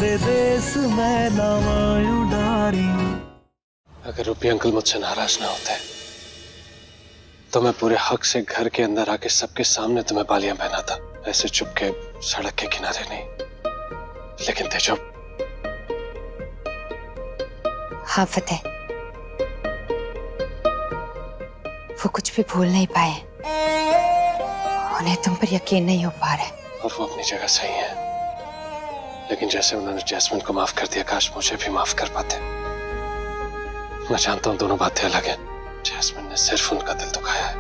दे देस में नामायूं डारी। अगर रूपी अंकल मुझसे नाराज ना होते तो मैं पूरे हक से घर के अंदर आके सबके सामने तुम्हें बालियां पहनाता, ऐसे चुपके सड़क के किनारे नहीं। लेकिन तेजो। हाँ फतेह, वो कुछ भी भूल नहीं पाए, उन्हें तुम पर यकीन नहीं हो पा रहा है। और वो अपनी जगह सही है, लेकिन जैसे उन्होंने जैस्मिन को माफ कर दिया, काश मुझे भी माफ कर पाते। मैं जानता हूं दोनों बातें अलग हैं। जैस्मिन ने सिर्फ उनका दिल दुखाया है,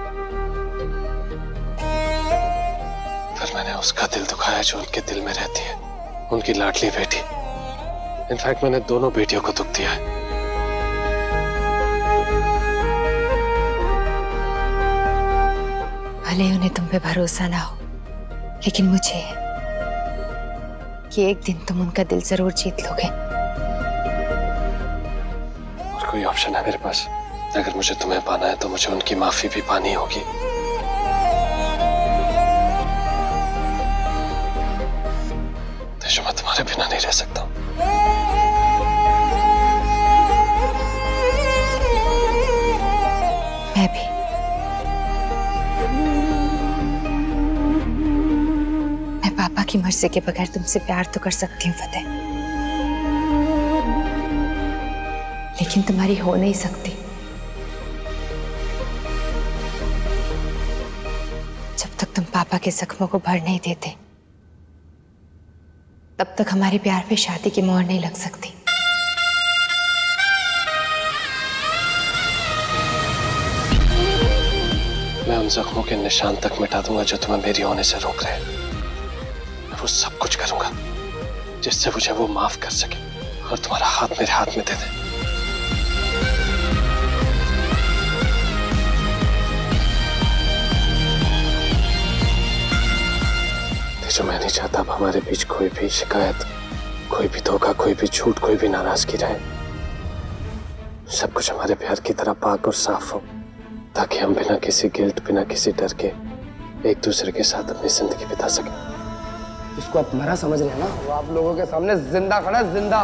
पर मैंने उसका दिल दुखाया जो उनके दिल में रहती है, उनकी लाडली बेटी। इनफैक्ट मैंने दोनों बेटियों को दुख दिया है। भले ही उन्हें तुम पे भरोसा ना हो, लेकिन मुझे है कि एक दिन तुम उनका दिल जरूर जीत लोगे। और कोई ऑप्शन है मेरे पास? अगर मुझे तुम्हें पाना है तो मुझे उनकी माफी भी पानी होगी। तेजो, मैं तुम्हारे बिना नहीं रह सकता। मैं भी। मैं पापा की मर्जी के बगैर तुमसे प्यार तो कर सकती हूँ फतेह, लेकिन तुम्हारी हो नहीं सकती जब तक तुम पापा के जख्मों को भर नहीं देते। तब तक हमारे प्यार पे शादी की मोहर नहीं लग सकती। मैं उन जख्मों के निशान तक मिटा दूंगा जो तुम्हें मेरी होने से रोक रहे हैं। मैं वो सब कुछ करूंगा जिससे मुझे वो माफ कर सके और तुम्हारा हाथ मेरे हाथ में दे दे। जो मैं नहीं चाहता अब हमारे बीच कोई भी शिकायत, कोई भी धोखा, कोई भी झूठ, कोई भी नाराजगी रहे। सब कुछ हमारे प्यार की तरह पाक और साफ हो, ताकि हम बिना किसी गिल्ट, बिना किसी डर के एक दूसरे के साथ अपनी जिंदगी बिता सकें। जिसको आप मरा समझ रहे हैं ना, वो आप लोगों के सामने जिंदा खड़ा, जिंदा।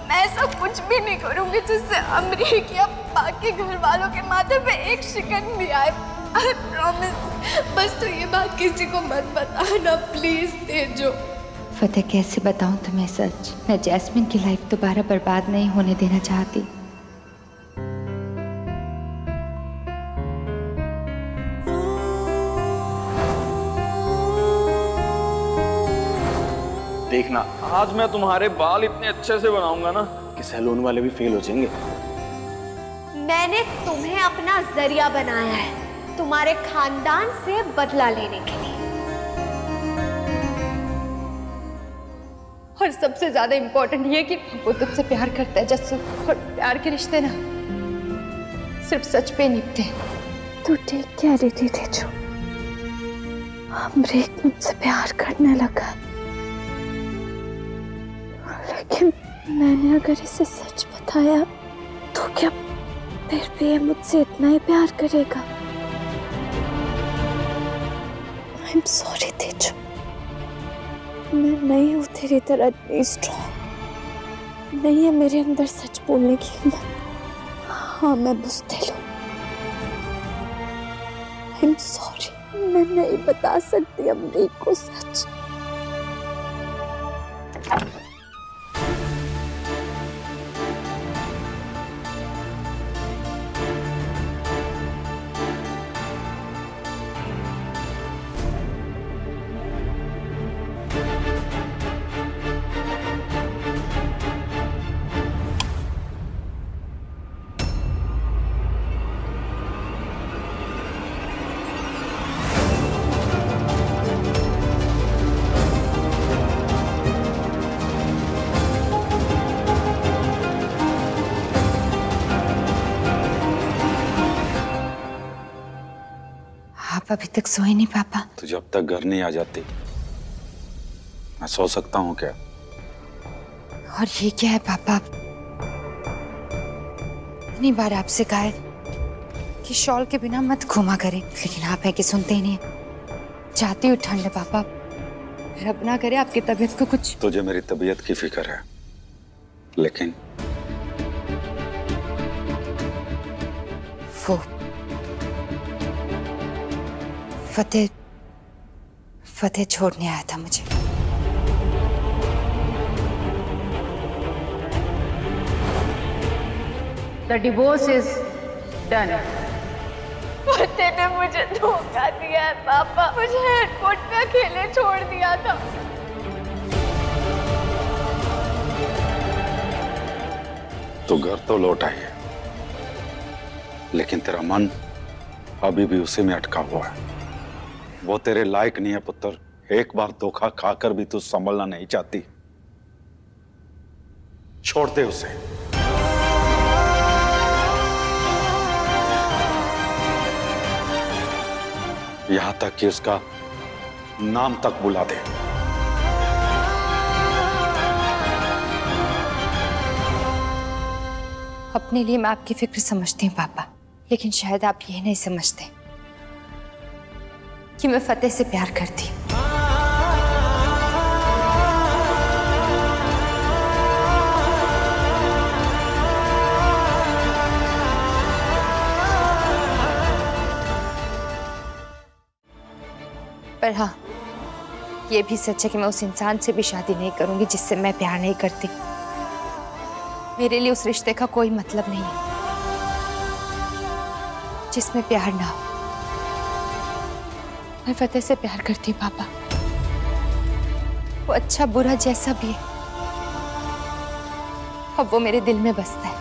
मैं ऐसा कुछ भी नहीं करूंगी जिससे अमरीक या बाकी घर वालों के माथे पे एक शिकन भी आए। I promise। बस तो ये बात किसी को मत बताना प्लीज तेजो। फतेह, कैसे बताऊं तुम्हें सच? मैं जैस्मिन की लाइफ दोबारा बर्बाद नहीं होने देना चाहती। देखना, आज मैं तुम्हारे बाल इतने अच्छे से बनाऊंगा ना कि सैलून वाले भी फेल हो जाएंगे। मैंने तुम्हें अपना जरिया बनाया है तुम्हारे खानदान से बदला लेने के लिए। और सबसे ज्यादा इंपॉर्टेंट ये कि वो तुझसे प्यार करता है जस्सू, और प्यार के रिश्ते ना सिर्फ सच पे निपटे। तू ठीक कह रही थी तेजो, अमरीक मुझसे प्यार करने लगा, लेकिन मैंने अगर इसे सच बताया तो क्या फिर भी ये मुझसे इतना ही प्यार करेगा? I'm sorry तेजो, मैं नहीं हूँ तेरी तरह इतनी स्ट्रॉन्ग, नहीं है मेरे अंदर सच बोलने की हिम्मत। हाँ, मैं बुज़दिल हूँ। I'm sorry, मैं नहीं बता सकती अमरीक को सच। आप अभी तक सोए नहीं पापा? तो जब तक घर नहीं आ जाती मैं सो सकता हूँ क्या? और ये क्या है पापा? इतनी बार आपसे कहा है कि शॉल के बिना मत घूमा करें, लेकिन आप है कि सुनते ही नहीं। जाती हूँ ठंड है पापा, रब ना करे आपकी तबीयत को कुछ। तुझे मेरी तबीयत की फिक्र है, लेकिन वो फतेह छोड़ने आया था मुझे। The divorce is done. फतेह ने मुझे धोखा दिया है पापा, मुझे एयरपोर्ट पे अकेले छोड़ दिया था। तू घर तो लौट आई है, लेकिन तेरा मन अभी भी उसी में अटका हुआ है। वो तेरे लायक नहीं है पुत्र। एक बार धोखा खाकर भी तू संभलना नहीं चाहती। छोड़ दे उसे। यहां तक कि उसका नाम तक बुला दे। अपने लिए मैं आपकी फिक्र समझती हूँ पापा, लेकिन शायद आप ये नहीं समझते कि मैं फतेह से प्यार करती हूँ। पर हाँ, ये भी सच है कि मैं उस इंसान से भी शादी नहीं करूंगी जिससे मैं प्यार नहीं करती। मेरे लिए उस रिश्ते का कोई मतलब नहीं है जिसमें प्यार ना हो। मैं फतेह से प्यार करती हूँ पापा। वो अच्छा बुरा जैसा भी है, अब वो मेरे दिल में बसता है।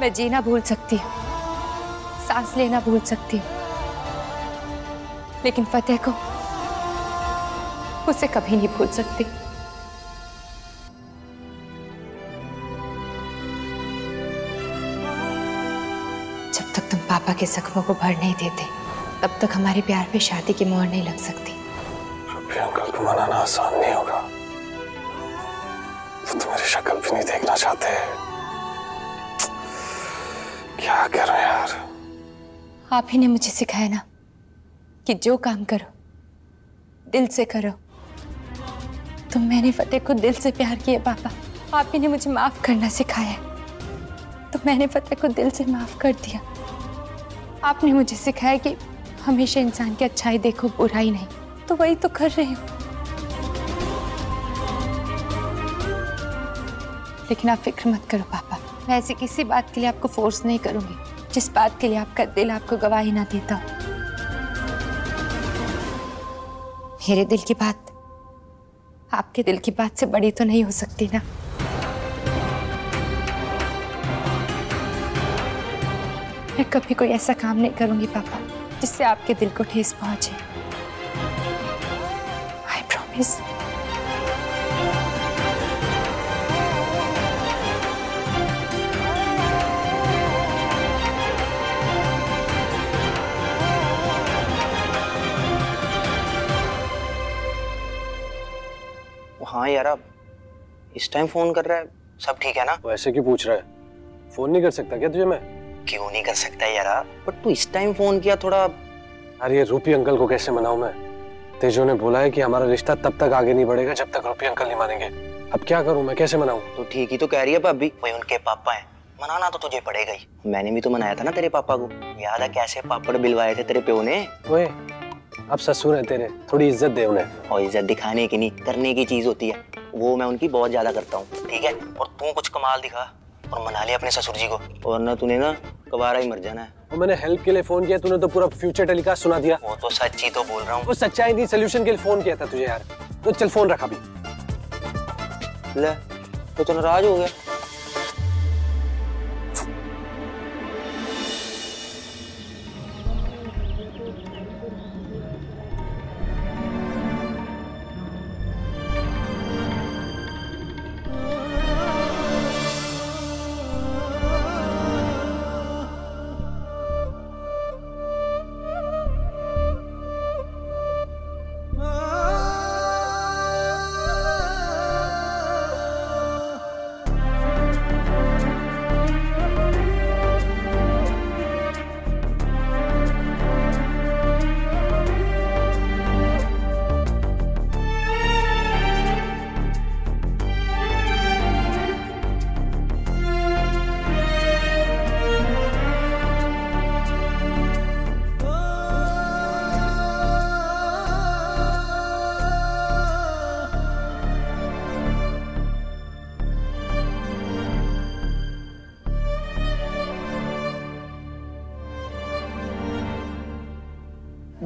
मैं जीना भूल सकती हूँ, सांस लेना भूल सकती हूँ, लेकिन फतेह को उसे कभी नहीं भूल सकती। जब तक तुम पापा के जख्मों को भर नहीं देते, तब तक हमारे प्यार पे शादी की मोहर नहीं लग सकती। रुपी अंकल को मनाना आसान नहीं होगा। वो तुम्हारी शक्ल भी नहीं देखना चाहते। क्या करो यार। आप ही ने मुझे सिखाया ना कि जो काम करो दिल से करो। तो मैंने फतेह को दिल से प्यार किया पापा। आप ही ने मुझे माफ करना सिखाया, तो मैंने फतेह को दिल से माफ कर दिया। आपने मुझे सिखाया कि हमेशा इंसान की अच्छाई देखो, बुराई नहीं, तो वही तो कर रही हूँ। लेकिन आप फिक्र मत करो पापा, मैं ऐसी किसी बात के लिए आपको फोर्स नहीं करूंगी जिस बात के लिए आपका दिल आपको गवाही ना देता हो। मेरे दिल की बात आपके दिल की बात से बड़ी तो नहीं हो सकती ना। मैं कभी कोई ऐसा काम नहीं करूंगी पापा जिससे आपके दिल को ठेस पहुंचे। I promise. हाँ यार, अब इस टाइम फोन कर रहा है, सब ठीक है ना? वो ऐसे क्यों पूछ रहा है? फोन नहीं कर सकता क्या तुझे मैं? क्यों नहीं कर सकता यार, बट तू इस टाइम फोन किया थोड़ा। अरे ये रूपी अंकल को कैसे मनाऊं मैं? तेजो ने बोला है कि हमारा रिश्ता तब तक आगे नहीं बढ़ेगा जब तक रूपी अंकल नहीं मानेंगे। अब क्या करूं मैं, कैसे मनाऊं? तो ठीक ही तो कह रही है भाभी, वही उनके पापा हैं, मनाना तो तुझे पड़ेगा ही। मैंने भी तो मनाया था ना तेरे पापा को, याद है कैसे पापड़ बिलवाए थे तेरे प्यो ने? ओए अब ससुर है तेरे, थोड़ी इज्जत दे उन्हें। और इज्जत दिखाने की नहीं, करने की चीज होती है, वो मैं उनकी बहुत ज्यादा करता हूँ, ठीक है? और तू कुछ कमाल दिखा और मना लिया अपने ससुर जी को, वरना तूने ना कबारा ही मर जाना है। और मैंने हेल्प के लिए फोन किया, तूने तो पूरा फ्यूचर टेलीकास्ट सुना दिया। वो तो सच्ची तो बोल रहा हूँ। वो सच्चाई नहीं, सोल्यूशन के लिए फोन किया था तुझे यार। तो चल फोन रखा भी। ले तो नाराज हो गया।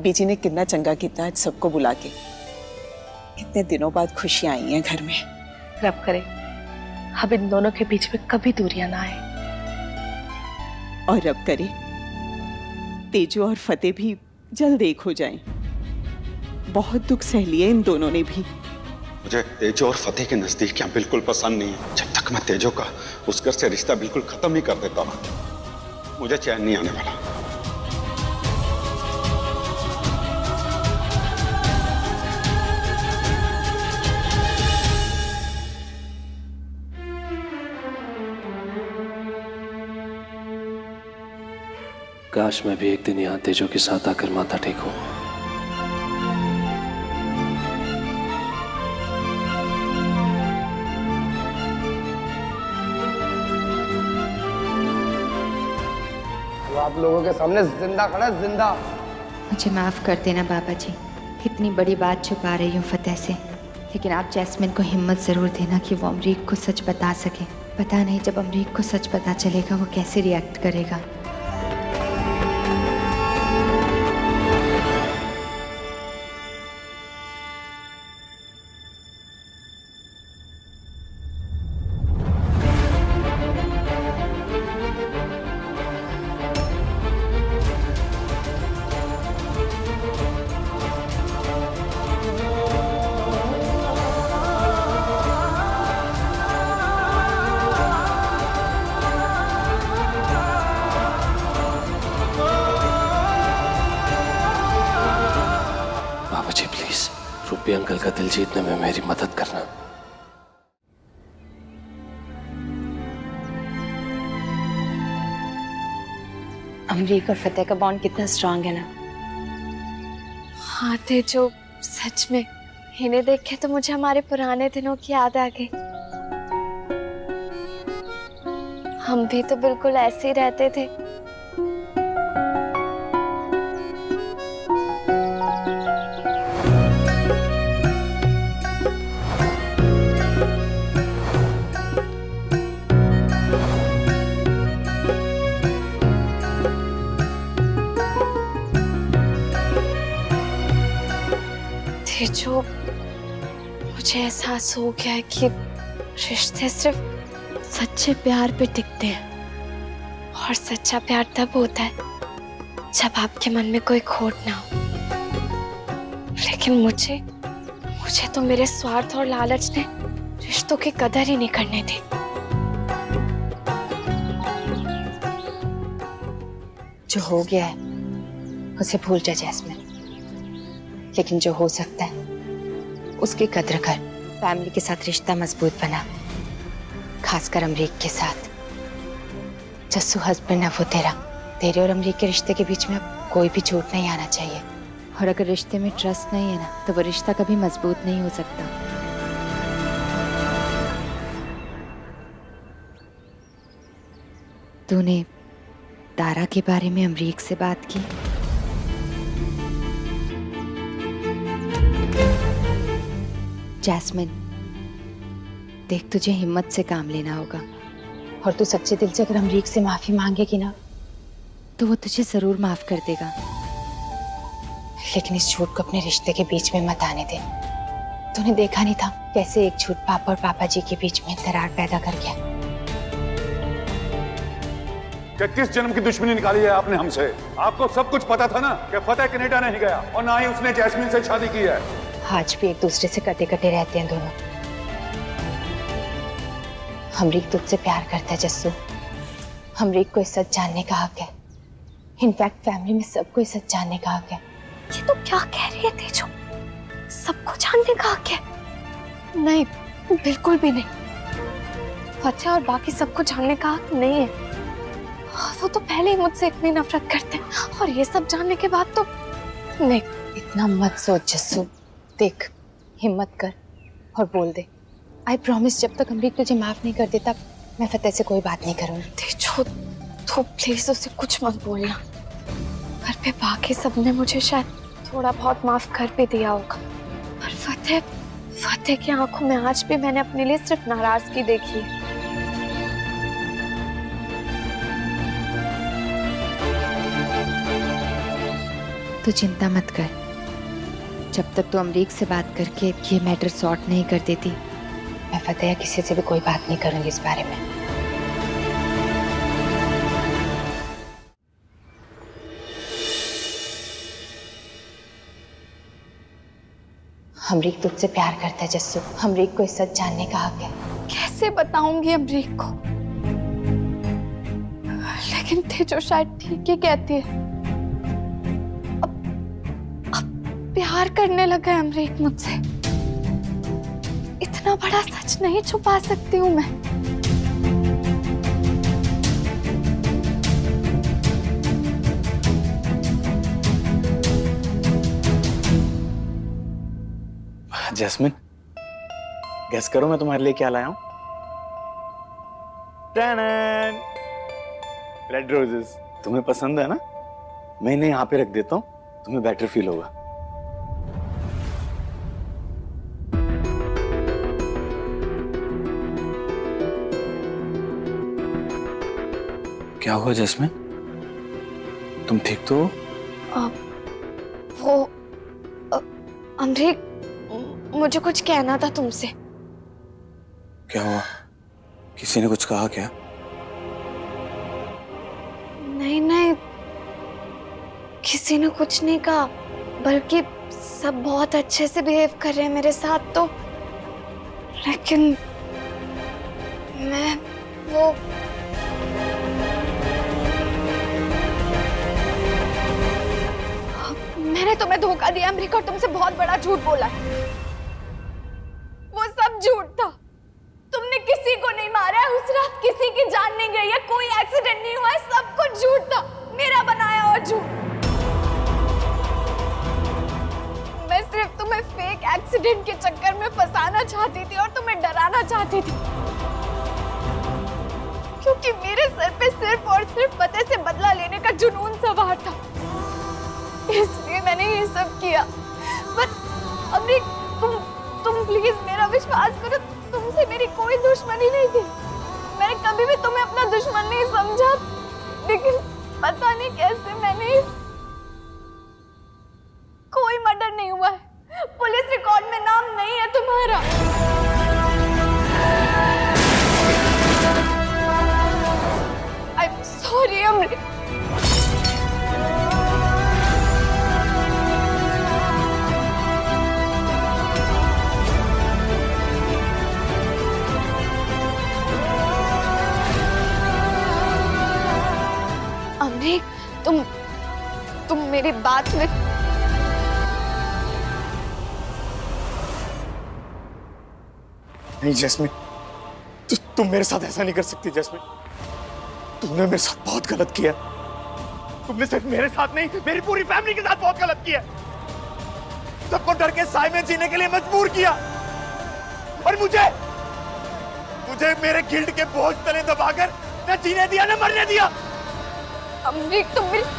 भाभी जी ने कितना चंगा किया आज सबको बुला के। कितने दिनों बाद खुशियां आई हैं घर में। रब करे अब इन दोनों के बीच में कभी दूरियां ना आए। और रब करे तेजू और फतेह भी जल्द एक हो जाएं। बहुत दुख सह लिए इन दोनों ने भी। मुझे तेजो और फतेह के नजदीकियां बिल्कुल पसंद नहीं है। जब तक मैं तेजो का उस घर से रिश्ता बिल्कुल खत्म नहीं कर देता ना, मुझे चैन नहीं आने वाला। काश मैं भी एक दिन यहाँ तेजो के साथ आकर माथा टेकूं। वो आप लोगों के सामने जिंदा खड़ा है, जिंदा। मुझे माफ कर देना बाबा जी, इतनी बड़ी बात छुपा रही हूँ फतेह से, लेकिन आप जैस्मिन को हिम्मत जरूर देना कि वो अमरीक को सच बता सके। पता नहीं जब अमरीक को सच पता चलेगा वो कैसे रिएक्ट करेगा। रूपी अंकल का दिल जीतने में मेरी मदद करना। अमरीक और फतेह का बॉन्ड कितना स्ट्रांग है ना। हाँ तेजो, सच में इन्हें देख के तो मुझे हमारे पुराने दिनों की याद आ गई। हम भी तो बिल्कुल ऐसे ही रहते थे। जो मुझे एहसास हो गया है कि रिश्ते सिर्फ सच्चे प्यार पे टिकते हैं, और सच्चा प्यार तब होता है जब आपके मन में कोई खोट ना हो। लेकिन मुझे तो मेरे स्वार्थ और लालच ने रिश्तों की कदर ही नहीं करने दी। जो हो गया है उसे भूल जा जैस्मिन, लेकिन जो हो सकता है उसकी कद्र कर। फैमिली के साथ रिश्ता मजबूत बना, खासकर अमरीक के साथ। जस्सू हस्बैंड है वो तेरा। तेरे और अमरीक के रिश्ते के बीच में अब कोई भी झूठ नहीं आना चाहिए। और अगर रिश्ते में ट्रस्ट नहीं है ना, तो वो रिश्ता कभी मजबूत नहीं हो सकता। तूने तारा के बारे में अमरीक से बात की? जैस्मिन देख, तुझे हिम्मत से काम लेना होगा, और तू सच्चे दिल से अगर अमरीक से माफी मांगेगी ना, तो वो तुझे जरूर माफ कर देगा। लेकिन इस झूठ को अपने रिश्ते के बीच में मत आने दे। तूने देखा नहीं था कैसे एक झूठ पापा और पापा जी के बीच में दरार पैदा कर गया। क्या किस जन्म की दुश्मनी निकाली है आपने हमसे? आपको सब कुछ पता था ना कि फतेह कनाडा नहीं गया, और ना ही उसने जैस्मिन से शादी की है। आज भी एक दूसरे से कटे कटे रहते हैं दोनों। अमरीक तुझसे प्यार करता है जस्सू। अमरीक को सच जानने का हक है। इनफैक्ट फैमिली में सबको सच जानने का हक है। ये तो क्या कह रही है तेजो? सबको जानने का हक है? नहीं, बिल्कुल भी नहीं। फतेह और बाकी सबको जानने का हक नहीं है। वो तो पहले ही मुझसे इतनी नफरत करते हैं, और ये सब जानने के बाद तो नहीं। इतना मत सोच जस्सू। देख, हिम्मत कर और बोल दे। आई प्रॉमिस, जब तक अमरीक तुझे माफ नहीं कर देता मैं फतेह से कोई बात नहीं करूंगी। तेजो, तो प्लीज उसे कुछ मत बोलना। घर पे बाकी सबने मुझे शायद थोड़ा बहुत माफ कर भी दिया होगा, पर फतेह की आंखों में आज भी मैंने अपने लिए सिर्फ नाराजगी देखी है। तू चिंता मत कर, जब तक तू अमरीक से बात करके ये मैटर सॉर्ट नहीं कर देती, मैं फतेह किसी से भी कोई बात नहीं करूंगी इस बारे में। अमरीक तुझसे प्यार करता है जस्सू। अमरीक को इस सच जानने का हक है। कैसे बताऊंगी अमरीक को? लेकिन तेजो शायद ठीक ही कहती है। अब प्यार करने लगा है अमरीक मुझसे। इतना बड़ा सच नहीं छुपा सकती हूँ मैं। जैस्मिन, गेस करो मैं तुम्हारे लिए क्या लाया हूं? Red roses. तुम्हें पसंद है ना? मैं इन्हें यहाँ पे रख देता हूँ, तुम्हें बेटर फील होगा। क्या हुआ जैस्मिन? तुम ठीक तो हो? वो अमरीक, मुझे कुछ कहना था तुमसे। क्या हुआ? किसी ने कुछ कहा क्या? नहीं नहीं, किसी ने कुछ नहीं कहा, बल्कि सब बहुत अच्छे से बिहेव कर रहे हैं मेरे साथ तो। लेकिन मैं वो मैंने तुम्हें धोखा दिया अमरीका, और तुमसे बहुत बड़ा झूठ बोला है। वो सब झूठ था। तुमने किसी को नहीं मारा है, उस रात किसी की जान नहीं गई है, कोई एक्सीडेंट नहीं हुआ है, सब कुछ झूठ था, मेरा बनाया और झूठ। मैं सिर्फ तुम्हें फेक एक्सीडेंट के चक्कर में फंसाना चाहती थी और तुम्हें डराना चाहती थी, क्योंकि मेरे सर पे सिर्फ और सिर्फ पते से बदला लेने का जुनून सवार था, इसलिए मैंने ये सब किया। पर अमरीक, तुम प्लीज मेरा विश्वास करो, तुमसे मेरी कोई दुश्मनी नहीं थी। मैंने कभी भी तुम्हें अपना दुश्मन नहीं समझा, लेकिन पता नहीं कैसे मैंने कोई मर्डर नहीं हुआ है, पुलिस रिकॉर्ड में नाम नहीं है तुम्हारा। I am sorry Amrik. Amrik, तुम मेरी बात में नहीं जैस्मिन, तुम मेरे साथ ऐसा नहीं कर सकती जैस्मिन। तुमने मेरे साथ बहुत गलत किया। तुमने सिर्फ मेरे साथ नहीं, मेरी पूरी फैमिली के साथ बहुत गलत किया। सबको डर के साए में जीने के लिए मजबूर किया, और मुझे मेरे गिल्ट के बोझ तले दबाकर न जीने दिया न मरने दिया। अमरीक, तुम मेरी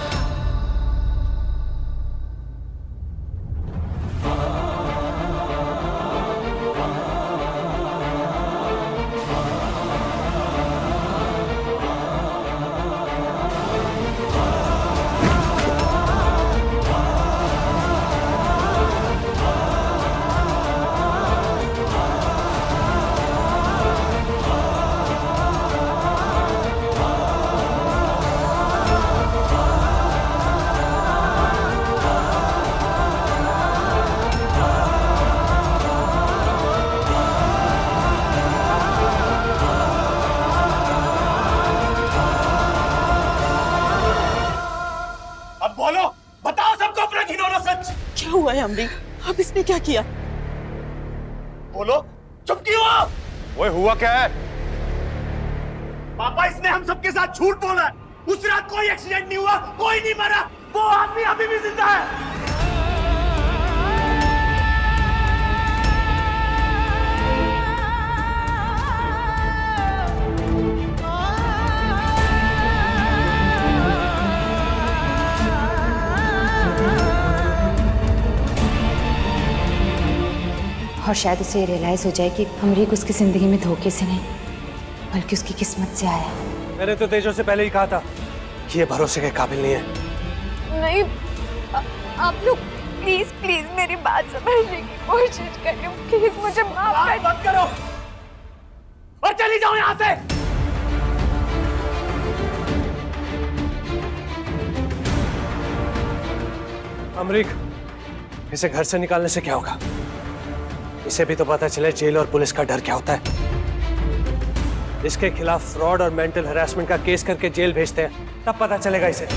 अमरीक, अब इसने क्या किया? बोलो, चुप क्यों हो? वो हुआ क्या है? पापा, इसने हम सबके साथ झूठ बोला है। उस रात कोई एक्सीडेंट नहीं हुआ, कोई नहीं मरा, वो आदमी अभी भी जिंदा है। और शायद उसे रियलाइज हो जाए कि अमरीक उसकी जिंदगी में धोखे से नहीं, बल्कि उसकी किस्मत से आया। मैंने तो तेजो से पहले ही कहा था कि ये भरोसे के काबिल नहीं है। नहीं आप लोग प्लीज प्लीज मेरी बात समझने की कोशिश करें, प्लीज मुझे माफ कर। मत करो और चली जाओ यहाँ से। अमरीक, इसे घर से निकालने से क्या होगा? इसे भी तो पता चले जेल और पुलिस का डर क्या होता है। इसके खिलाफ फ्रॉड और मेंटल हैरेसमेंट का केस करके जेल भेजते हैं, तब पता चलेगा इसे।